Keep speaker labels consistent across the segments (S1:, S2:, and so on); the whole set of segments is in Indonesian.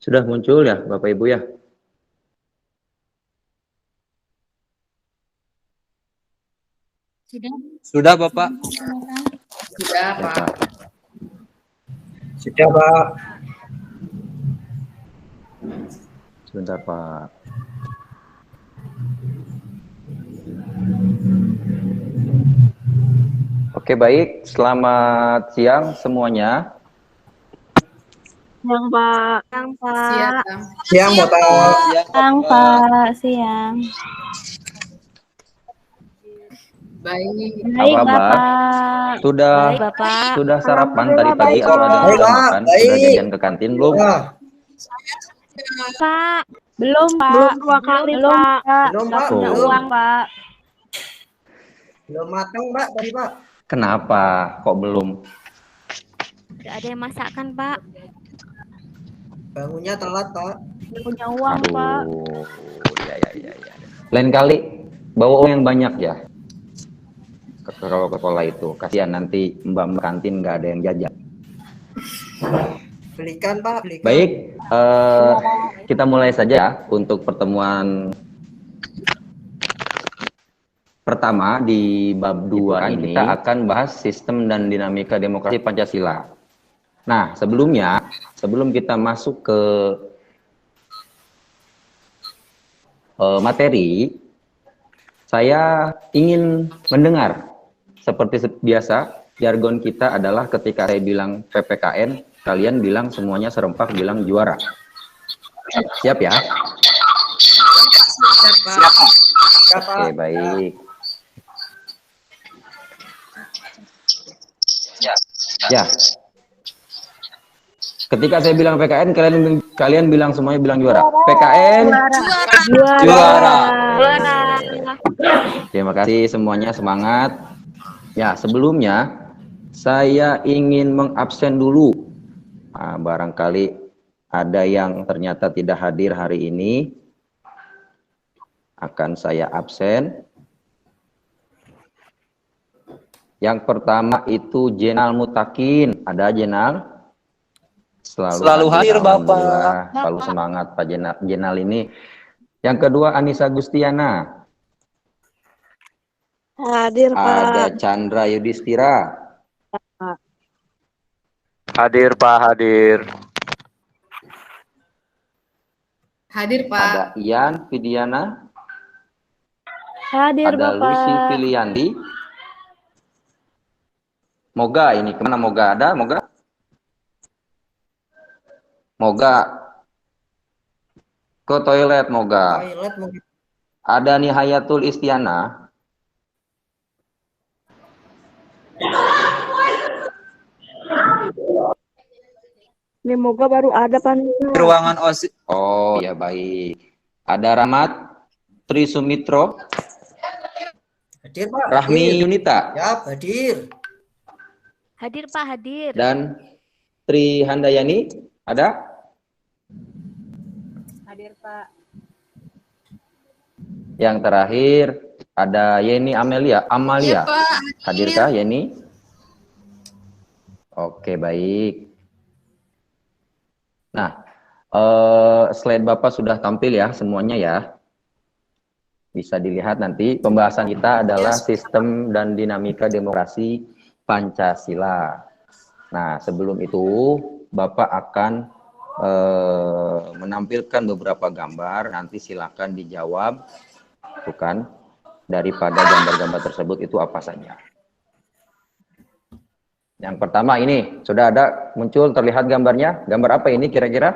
S1: Sudah muncul ya Bapak Ibu ya?
S2: Sudah Bapak.
S3: Sudah,
S1: Ya,
S3: Pak.
S1: Pak.
S4: Sudah, Pak.
S1: Sebentar Pak. Oke baik, selamat siang semuanya.
S5: Siang, Pak.
S6: Siang,
S3: Siap,
S6: Pak.
S3: Bang.
S4: Siang, Bapak.
S5: Siang, Pak. Siang.
S3: Baik.
S5: Baik,
S1: Apa kabar?
S5: Bapak.
S1: Sudah
S6: Baik, Bapak.
S1: sudah sarapan tadi
S5: Alhamdulillah,
S1: pagi
S5: baik,
S1: atau ada yang
S4: Baik,
S1: sudah
S4: Pak.
S1: makan?
S4: Baik.
S1: Sudah jajan ke kantin belum?
S4: Wah,
S6: Pak,
S5: Belum, Pak.
S6: belum 2 kali,
S5: Belum,
S6: Pak.
S5: Pak.
S4: belum,
S5: Nggak
S4: Pak.
S5: punya
S1: Belum.
S5: uang, Pak.
S4: Belum matang, Pak, tadi, Pak.
S1: Kenapa kok belum?
S6: Nggak ada yang masakan, Pak.
S4: Bangunnya telat, Pak.
S5: Nggak punya uang, Pak.
S1: Aduh, ya. Lain kali bawa uang yang banyak ya. Kalau ke sekolah itu, kasihan nanti mbak kantin nggak ada yang jajan.
S4: Belikan, Pak. Belikan.
S1: Baik, kita mulai saja ya untuk pertemuan pertama di bab 2 ini. Kita akan bahas sistem dan dinamika demokrasi Pancasila. Nah, sebelum kita masuk ke materi, saya ingin mendengar seperti biasa, jargon kita adalah ketika saya bilang PPKN, kalian bilang semuanya serempak bilang juara. Siap ya?
S3: Siap, Pak.
S1: Oke, baik. Ya. Ketika saya bilang PKN, kalian bilang semuanya bilang juara. PKN juara. Terima kasih semuanya, semangat. Ya, sebelumnya saya ingin mengabsen dulu. Nah, barangkali ada yang ternyata tidak hadir hari ini. Akan saya absen. Yang pertama itu Jenal Mutakin. Ada Jenal?
S2: Selalu hadir, Bapak.
S1: Alhamdulillah. Selalu semangat Pak Jenal ini. Yang kedua Anissa Gustiana.
S5: Hadir,
S1: Ada
S5: Pak.
S1: Chandra Yudhistira.
S2: Hadir, Pak, hadir.
S3: Hadir, Pak.
S1: Ada Ian Vidiana.
S5: Hadir,
S1: Ada
S5: Bapak.
S1: Lucy Filianti. Moga ini kemana Moga? Ada Moga? Moga ke toilet Moga.
S4: Toilet mungkin.
S1: Ada Nihayatul Istiana.
S5: Ini moga baru ada, Pak.
S2: Di ruangan OSIS.
S1: Oh ya baik. Ada Rahmat Trisumitro.
S4: Hadir, Pak.
S1: Rahmi
S4: Hadir.
S1: Yunita.
S4: Ya, hadir.
S6: Hadir, Pak, hadir.
S1: Dan Tri Handayani. Ada?
S5: Hadir, Pak.
S1: Yang terakhir ada Yeni
S3: Iya,
S1: Amalia.
S3: Pak.
S1: Hadirkah Yeni? Oke, baik. Nah, slide Bapak sudah tampil ya semuanya ya. Bisa dilihat nanti pembahasan kita adalah sistem dan dinamika demokrasi Pancasila. Nah, sebelum itu Bapak akan menampilkan beberapa gambar, nanti silakan dijawab, bukan daripada gambar-gambar tersebut itu apa saja. Yang pertama ini, sudah ada muncul terlihat gambarnya. Gambar apa ini kira-kira?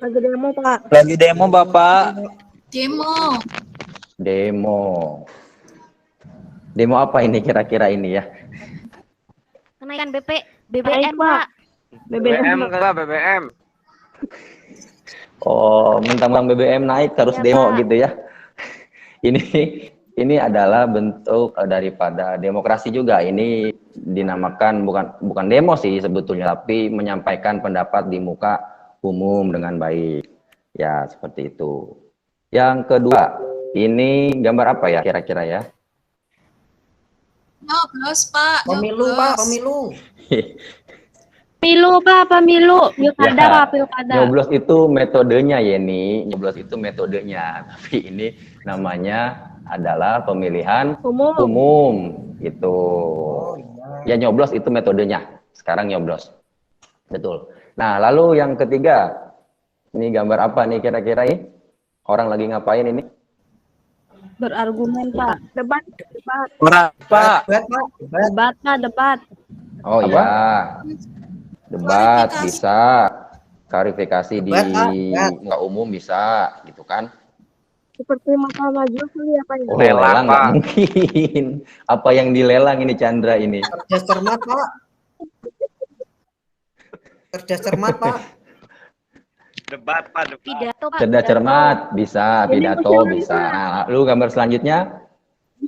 S5: Lagi demo, Pak.
S2: Lagi demo, Bapak.
S3: Demo.
S1: Demo. Demo apa ini kira-kira ini ya?
S6: Kenaikan
S5: Baik,
S6: BBM,
S5: Pak.
S6: Pak.
S5: BBM, Pak.
S2: Kak, BBM.
S1: Oh, mentang-mentang BBM naik terus
S6: Iya,
S1: demo
S6: Pak.
S1: gitu ya. Ini adalah bentuk daripada demokrasi juga. Ini dinamakan bukan demo sih sebetulnya, tapi menyampaikan pendapat di muka umum dengan baik. Ya, seperti itu. Yang kedua, ini gambar apa ya kira-kira ya?
S3: Nyoblos, Pak.
S4: Pemilu,
S3: Nyoblos.
S4: Pak, pemilu.
S5: Pemilu Pak, pemilu. Pilkada
S1: Ya,
S5: Pak, pilkada.
S1: nyoblos itu metodenya Yeni, nyoblos itu metodenya. Tapi ini namanya adalah pemilihan
S5: Umum.
S1: umum gitu.
S4: Oh iya.
S1: Ya nyoblos itu metodenya. Sekarang nyoblos. Betul. Nah, lalu yang ketiga, ini gambar apa nih kira-kira ini? Orang lagi ngapain ini?
S5: Berargumen Pak. Debat, debat.
S2: Orang Pak.
S4: Debat, Pak. Debat.
S5: Debat Pak, debat.
S1: Oh
S7: Apa?
S1: ya, debat
S3: Klarifikasi.
S1: bisa, klarifikasi di
S4: Debat, Pak. Debat.
S1: muka umum bisa, gitu kan?
S5: Seperti Mahkamah Agung kali apa ya?
S1: Oh,
S2: Lelang,
S1: lelang nggak
S2: Pak.
S1: mungkin. Apa yang dilelang ini Chandra ini?
S4: Cerdas cermat, Pak. Cerdas cermat, Pak.
S2: Debat, Pak. Debat.
S6: Pidato Pak.
S1: Cerdas
S6: pidato.
S1: cermat bisa,
S5: Jadi
S1: pidato
S5: musyawarah.
S1: bisa. Nah, lu gambar selanjutnya?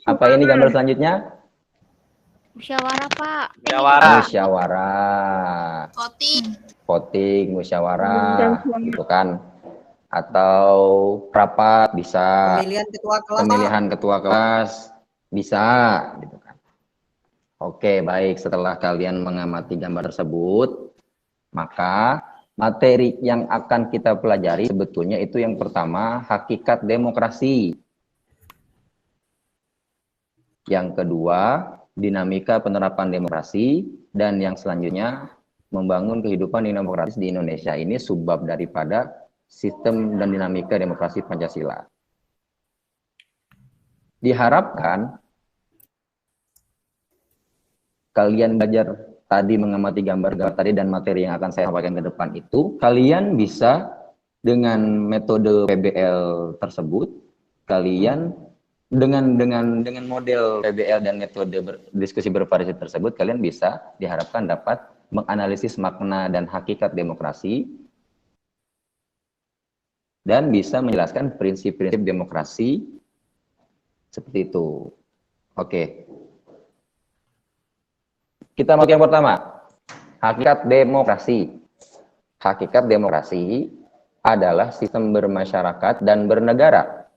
S1: Apa ini gambar selanjutnya?
S6: Musyawarah Pak.
S2: Musyawarah.
S1: Musyawarah,
S3: Voting.
S1: voting, musyawarah,
S5: Dan suara.
S1: gitu kan? Atau rapat bisa,
S4: Pemilihan ketua kelas, Pak.
S1: pemilihan ketua kelas bisa, gitu kan? Oke, baik. Setelah kalian mengamati gambar tersebut, maka materi yang akan kita pelajari sebetulnya itu yang pertama, hakikat demokrasi. Yang kedua, dinamika penerapan demokrasi. Dan yang selanjutnya, membangun kehidupan yang demokratis di Indonesia. Ini subbab daripada sistem dan dinamika demokrasi Pancasila. Diharapkan kalian belajar tadi mengamati gambar-gambar tadi dan materi yang akan saya sampaikan ke depan itu, kalian bisa dengan metode PBL tersebut, kalian dengan model PBL dan metode diskusi bervariasi tersebut, kalian bisa diharapkan dapat menganalisis makna dan hakikat demokrasi dan bisa menjelaskan prinsip-prinsip demokrasi seperti itu. Oke. Kita masuk yang pertama, hakikat demokrasi. Hakikat demokrasi adalah sistem bermasyarakat dan bernegara,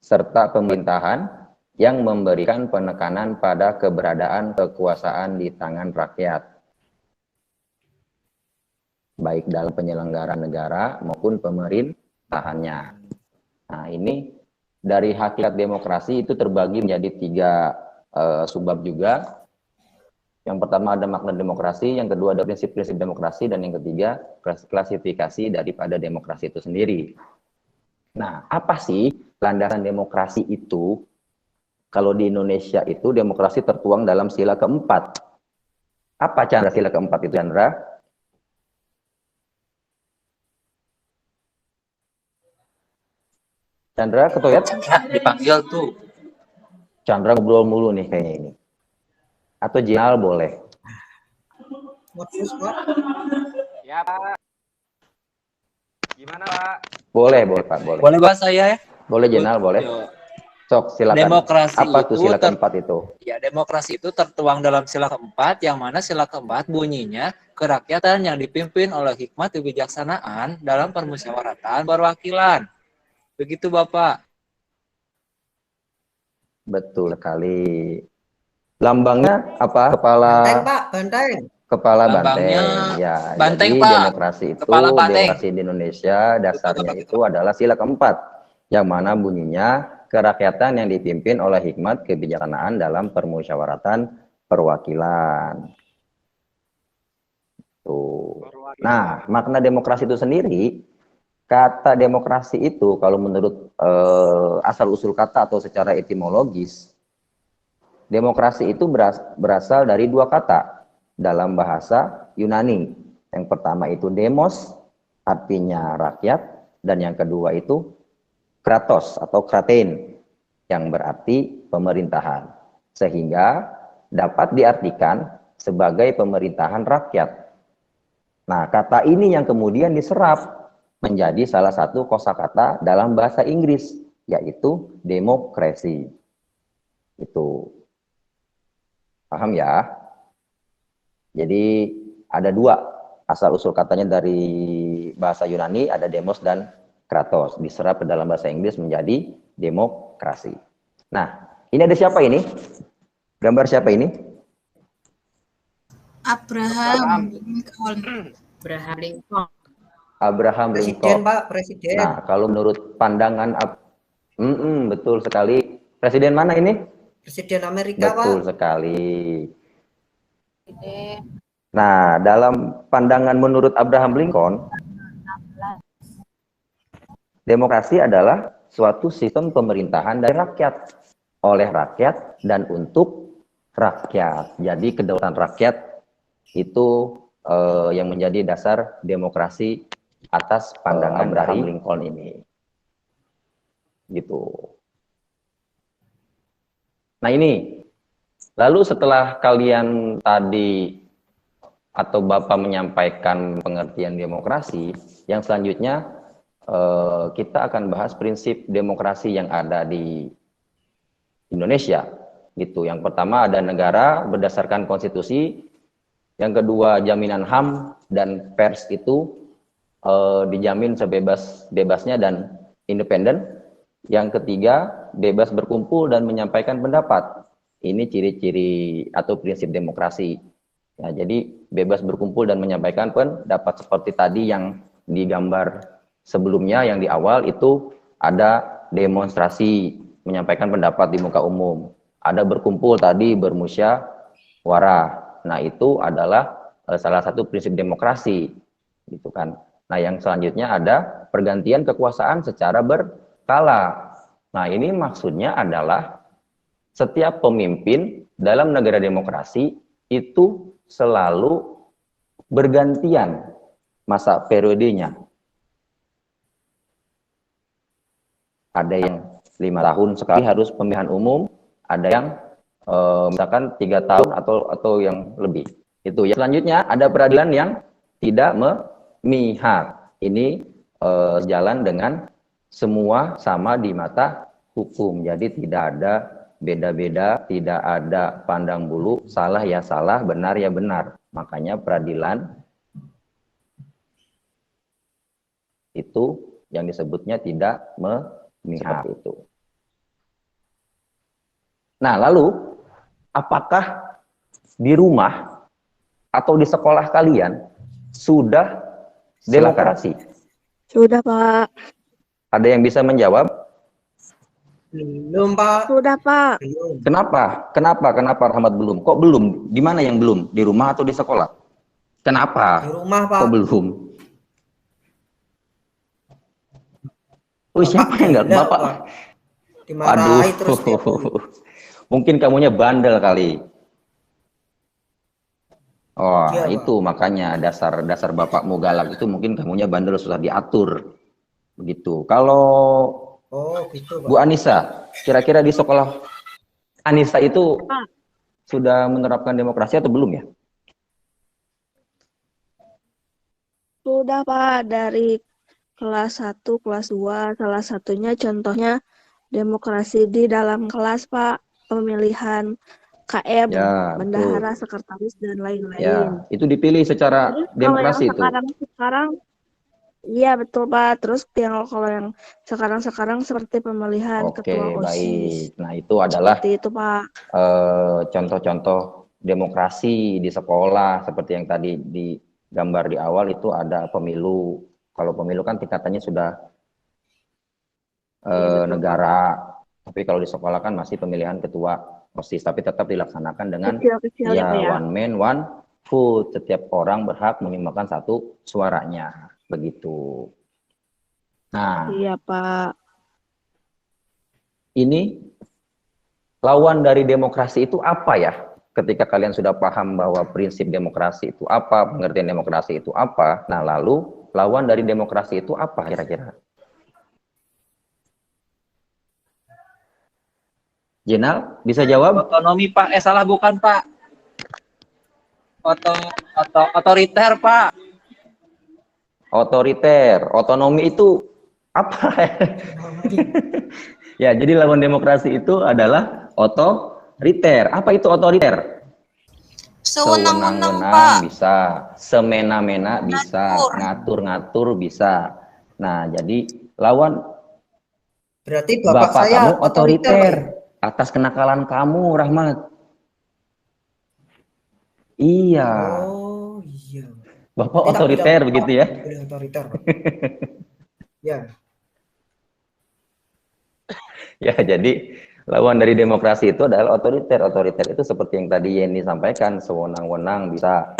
S1: serta pemerintahan yang memberikan penekanan pada keberadaan kekuasaan di tangan rakyat, baik dalam penyelenggaraan negara maupun pemerintahannya. Nah, ini dari hakikat demokrasi itu terbagi menjadi 3 subbab juga. Yang pertama ada makna demokrasi, yang kedua ada prinsip-prinsip demokrasi, dan yang ketiga klasifikasi daripada demokrasi itu sendiri. Nah, apa sih landasan demokrasi itu? Kalau di Indonesia itu demokrasi tertuang dalam sila keempat. Apa Chandra sila keempat itu, Chandra? Chandra, Ketoyat?
S2: Dipanggil tuh.
S1: Chandra ngobrol mulu nih kayaknya ini. Atau Jinal boleh.
S4: Modus, Pak.
S2: Ya, Pak. Gimana, Pak?
S1: Boleh Pak, boleh.
S2: Boleh bahas saya ya?
S1: Boleh Jinal, boleh.
S2: Yo.
S1: Sok, silakan.
S2: Demokrasi
S1: Apa tuh
S2: itu
S1: sila keempat itu?
S2: Ya, demokrasi itu tertuang dalam sila keempat, yang mana sila keempat bunyinya kerakyatan yang dipimpin oleh hikmat kebijaksanaan dalam permusyawaratan perwakilan. Begitu, Bapak.
S1: Betul sekali. Lambangnya apa?
S4: Banteng, Pak. Banteng.
S1: Kepala
S2: Lambangnya
S1: banteng. Ya,
S2: banteng,
S1: jadi
S2: Pak.
S1: demokrasi itu,
S2: Kepala banteng.
S1: demokrasi di Indonesia dasarnya
S2: Betul,
S1: itu adalah sila keempat, yang mana bunyinya kerakyatan yang dipimpin oleh hikmat kebijaksanaan dalam permusyawaratan perwakilan. Tuh. Nah, makna demokrasi itu sendiri, kata demokrasi itu kalau menurut asal-usul kata atau secara etimologis, demokrasi itu berasal dari 2 kata dalam bahasa Yunani. Yang pertama itu demos, artinya rakyat, dan yang kedua itu kratos atau kratein, yang berarti pemerintahan. Sehingga dapat diartikan sebagai pemerintahan rakyat. Nah, kata ini yang kemudian diserap menjadi salah satu kosakata dalam bahasa Inggris, yaitu demokrasi. Itu. Paham ya? Jadi ada 2 asal-usul katanya dari bahasa Yunani, ada demos dan kratos. Diserap ke dalam bahasa Inggris menjadi demokrasi. Nah, ini ada siapa ini? Gambar siapa ini?
S3: Abraham Lincoln. Abraham Lincoln.
S1: Abraham
S4: Presiden,
S1: Lincoln.
S4: Pak, presiden.
S1: Nah, kalau menurut pandangan betul sekali. Presiden mana ini?
S4: Presiden Amerika,
S1: Betul
S4: Pak.
S1: sekali. Nah, dalam pandangan menurut Abraham Lincoln, demokrasi adalah suatu sistem pemerintahan dari rakyat, oleh rakyat, dan untuk rakyat. Jadi kedaulatan rakyat itu yang menjadi dasar demokrasi atas pandangan Abraham Lincoln ini. Gitu. Nah ini, lalu setelah kalian tadi atau Bapak menyampaikan pengertian demokrasi, yang selanjutnya kita akan bahas prinsip demokrasi yang ada di Indonesia. Gitu. Yang pertama ada negara berdasarkan konstitusi, yang kedua jaminan HAM dan pers itu dijamin sebebas-bebasnya dan independen. Yang ketiga, bebas berkumpul dan menyampaikan pendapat. Ini ciri-ciri atau prinsip demokrasi. Ya, jadi bebas berkumpul dan menyampaikan pendapat seperti tadi yang digambar sebelumnya, yang di awal itu ada demonstrasi, menyampaikan pendapat di muka umum. Ada berkumpul tadi, bermusyawarah. Nah, itu adalah salah satu prinsip demokrasi. Gitu kan. Nah, yang selanjutnya ada pergantian kekuasaan secara berkala. Nah, ini maksudnya adalah setiap pemimpin dalam negara demokrasi itu selalu bergantian masa periodenya. Ada yang 5 tahun sekali harus pemilihan umum, ada yang misalkan 3 tahun atau yang lebih. Itu ya. Selanjutnya ada peradilan yang tidak memihak. Ini jalan dengan semua sama di mata hukum. Jadi tidak ada beda-beda, tidak ada pandang bulu, salah ya salah, benar ya benar. Makanya peradilan itu yang disebutnya tidak memihak itu. Nah, lalu apakah di rumah atau di sekolah kalian sudah demokrasi?
S5: Sudah, Pak.
S1: Ada yang bisa menjawab?
S4: Belum, Pak.
S5: Sudah, Pak.
S4: Belum.
S1: Kenapa Rahmat belum? Kok belum? Di mana yang belum? Di rumah atau di sekolah? Kenapa?
S4: Di rumah, Pak.
S1: Kok belum? Oh, siapa yang enggak? Bapak?
S4: Pak. Dimarahi terus tiap hari.
S1: Mungkin kamunya bandel kali. Oh,
S4: Iya,
S1: itu makanya dasar bapakmu galak itu mungkin kamunya bandel, susah diatur. Begitu. Kalau
S4: Oh, gitu, Pak.
S1: Bu Anissa, kira-kira di sekolah Anissa itu sudah menerapkan demokrasi atau belum ya?
S5: Sudah, Pak. Dari kelas 1, kelas 2, salah satunya contohnya demokrasi di dalam kelas, Pak. Pemilihan KM,
S1: Ya,
S5: bendahara, sekretaris, dan lain-lain.
S1: Ya, itu dipilih secara
S5: Terus
S1: demokrasi itu.
S5: sekarang, iya betul, Pak. Terus kalau yang sekarang seperti pemilihan
S1: Oke,
S5: ketua OSIS.
S1: baik. Nah, itu adalah
S5: Seperti itu, Pak.
S1: contoh-contoh demokrasi di sekolah seperti yang tadi digambar di awal itu ada pemilu. Kalau pemilu kan tingkatannya sudah negara, tapi kalau di sekolah kan masih pemilihan ketua OSIS, tapi tetap dilaksanakan dengan
S5: Kecil-kecil ya, Pak, ya.
S1: one man one vote. Setiap orang berhak menyumbangkan satu suaranya, begitu. Nah,
S5: Iya, Pak.
S1: ini lawan dari demokrasi itu apa ya? Ketika kalian sudah paham bahwa prinsip demokrasi itu apa, pengertian demokrasi itu apa, nah lalu lawan dari demokrasi itu apa kira-kira? Jenal, bisa jawab?
S2: Otonomi, Pak. Salah bukan, Pak. Otoriter, Pak.
S1: Otoriter, otonomi itu apa? Ya, jadi lawan demokrasi itu adalah otoriter. Apa itu otoriter?
S3: Sewenang-wenang, Pak.
S1: Sewenang-wenang bisa, semena-mena bisa, ngatur-ngatur bisa. Nah, jadi lawan
S4: Berarti bapak saya
S1: kamu
S4: otoriter, Pak, ya?
S1: otoriter atas kenakalan kamu, Rahmat. Iya,
S4: Oh iya.
S1: Bapak
S4: Tidak
S1: otoriter begitu ya?
S4: boleh otoriter, Pak. Ya.
S1: Ya, jadi lawan dari demokrasi itu adalah otoriter. Otoriter itu seperti yang tadi Yeni sampaikan, sewenang-wenang bisa,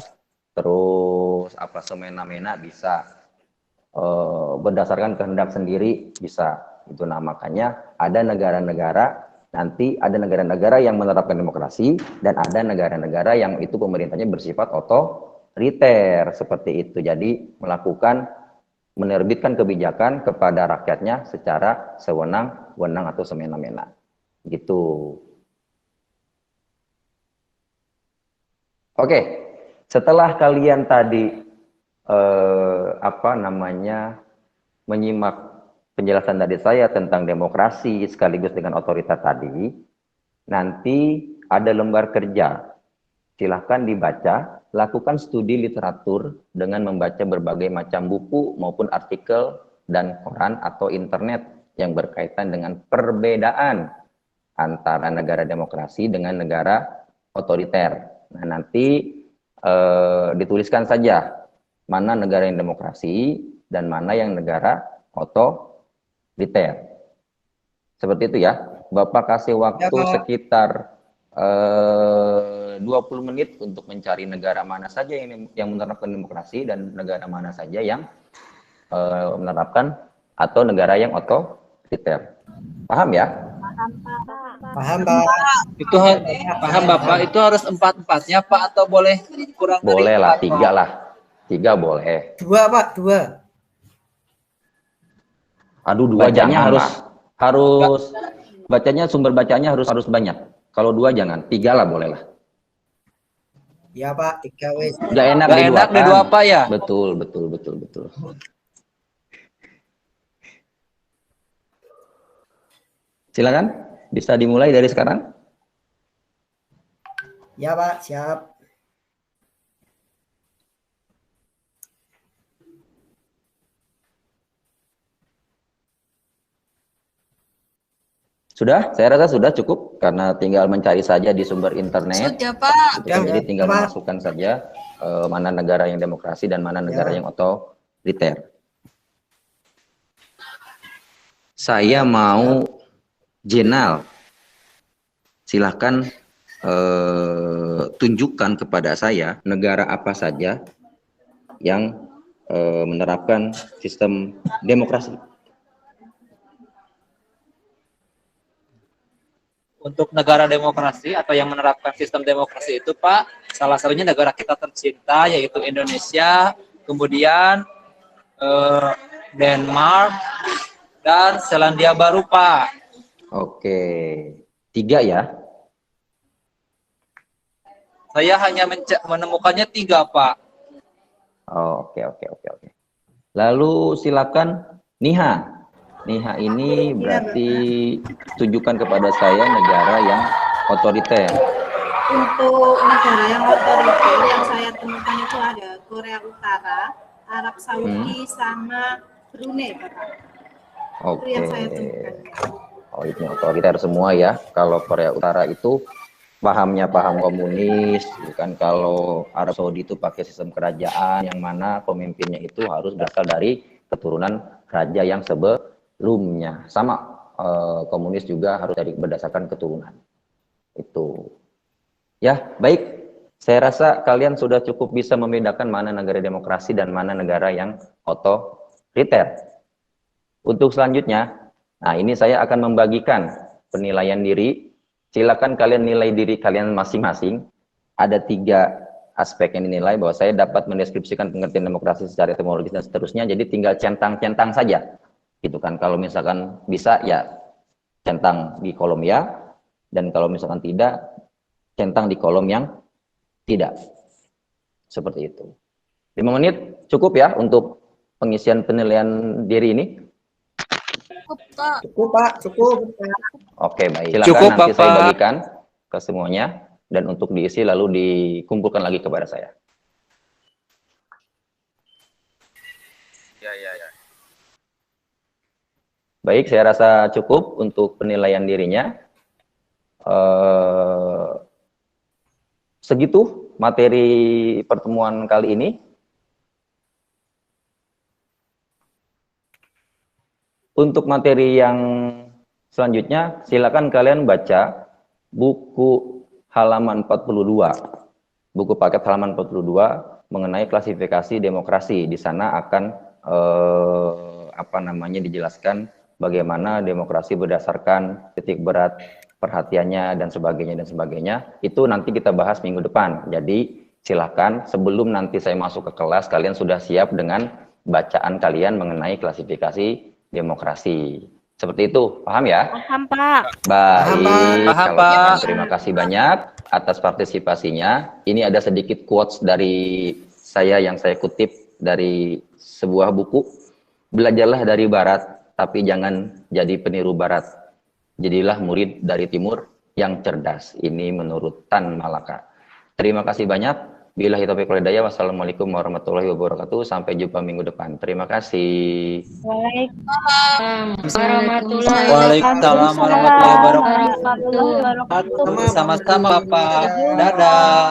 S1: terus apa semena-mena bisa, berdasarkan kehendak sendiri bisa. Itu nah makanya ada negara-negara, nanti ada negara-negara yang menerapkan demokrasi dan ada negara-negara yang itu pemerintahnya bersifat otoriter seperti itu. Jadi menerbitkan kebijakan kepada rakyatnya secara sewenang-wenang atau semena-mena. Gitu. Oke, setelah kalian tadi menyimak penjelasan dari saya tentang demokrasi sekaligus dengan otoriter tadi, nanti ada lembar kerja. Silahkan dibaca, lakukan studi literatur dengan membaca berbagai macam buku maupun artikel dan koran atau internet yang berkaitan dengan perbedaan antara negara demokrasi dengan negara otoriter. Nah, nanti dituliskan saja mana negara yang demokrasi dan mana yang negara otoriter. Seperti itu ya. Bapak kasih waktu sekitar 20 menit untuk mencari negara mana saja yang menerapkan demokrasi dan negara mana saja yang menerapkan atau negara yang otoriter. Paham ya?
S4: Paham, Pak.
S2: Itu paham Bapak, itu harus empat-empatnya Pak atau boleh kurang dari
S1: Boleh lah,
S2: 4,
S1: 3
S2: Pak?
S1: lah. 3 boleh.
S4: 2, Pak, 2.
S1: Aduh, 2
S7: Bacanya
S1: harus bacanya, sumber bacanya harus banyak. Kalau 2 jangan, 3 lah boleh lah.
S4: Ya, Pak, 3 wis.
S1: Gak enak
S2: Nggak enak di dua Pak ya?
S1: Betul. Silakan, bisa dimulai dari sekarang.
S4: Ya, Pak, siap.
S1: Sudah, saya rasa sudah cukup karena tinggal mencari saja di sumber internet.
S3: Sudah, Pak.
S1: Gitu kan. Jadi tinggal
S4: Pak.
S1: memasukkan saja mana negara yang demokrasi dan mana negara yang otoriter. Saya mau jurnal. Silahkan tunjukkan kepada saya negara apa saja yang menerapkan sistem demokrasi.
S2: Untuk negara demokrasi atau yang menerapkan sistem demokrasi itu Pak, salah satunya negara kita tercinta yaitu Indonesia, kemudian Denmark dan Selandia Baru Pak.
S1: Oke, 3 ya.
S2: Saya hanya menemukannya 3 Pak.
S1: Oh, oke. Lalu silakan Niha. Niha ini berarti tunjukkan kepada saya negara yang otoriter.
S3: Untuk negara yang otoriter yang saya temukan itu ada Korea Utara, Arab Saudi, sama Brunei, Bapak. Itu yang saya temukan.
S1: Oh, ini otoriter semua ya. Kalau Korea Utara itu paham komunis, kan. Kalau Arab Saudi itu pakai sistem kerajaan yang mana pemimpinnya itu harus berasal dari keturunan raja yang sebelumnya. Sama komunis juga harus berdasarkan keturunan. Itu. Ya, baik. Saya rasa kalian sudah cukup bisa membedakan mana negara demokrasi dan mana negara yang otoriter. Untuk selanjutnya, nah ini saya akan membagikan penilaian diri. Silakan kalian nilai diri kalian masing-masing. Ada 3 aspek yang dinilai bahwa saya dapat mendeskripsikan pengertian demokrasi secara etimologis dan seterusnya. Jadi tinggal centang-centang saja. Gitu kan. Kalau misalkan bisa ya centang di kolom ya, dan kalau misalkan tidak, centang di kolom yang tidak. Seperti itu. 5 menit cukup ya untuk pengisian penilaian diri ini.
S4: Cukup, Pak, cukup.
S1: Oke, baik. Silakan
S2: Cukup,
S1: nanti saya
S2: Bapak.
S1: bagikan ke semuanya dan untuk diisi lalu dikumpulkan lagi kepada saya.
S7: Ya.
S1: Baik, saya rasa cukup untuk penilaian dirinya. Segitu materi pertemuan kali ini? Untuk materi yang selanjutnya, silakan kalian baca buku halaman 42. Buku paket halaman 42 mengenai klasifikasi demokrasi. Di sana akan dijelaskan bagaimana demokrasi berdasarkan titik berat perhatiannya dan sebagainya. Itu nanti kita bahas minggu depan. Jadi silakan sebelum nanti saya masuk ke kelas, kalian sudah siap dengan bacaan kalian mengenai klasifikasi demokrasi. Seperti itu, paham ya?
S6: Paham, Pak.
S1: Baik,
S2: Paham,
S1: kalau
S2: Pak.
S1: gitu, terima kasih banyak atas partisipasinya. Ini ada sedikit quotes dari saya yang saya kutip dari sebuah buku. Belajarlah dari barat, tapi jangan jadi peniru barat. Jadilah murid dari timur yang cerdas. Ini menurut Tan Malaka. Terima kasih banyak. Billahi taufiq wal hidayah. Wassalamualaikum warahmatullahi wabarakatuh. Sampai jumpa minggu depan. Terima kasih.
S2: Waalaikumsalam warahmatullahi wabarakatuh. Sama-sama, Bapak. Dadah.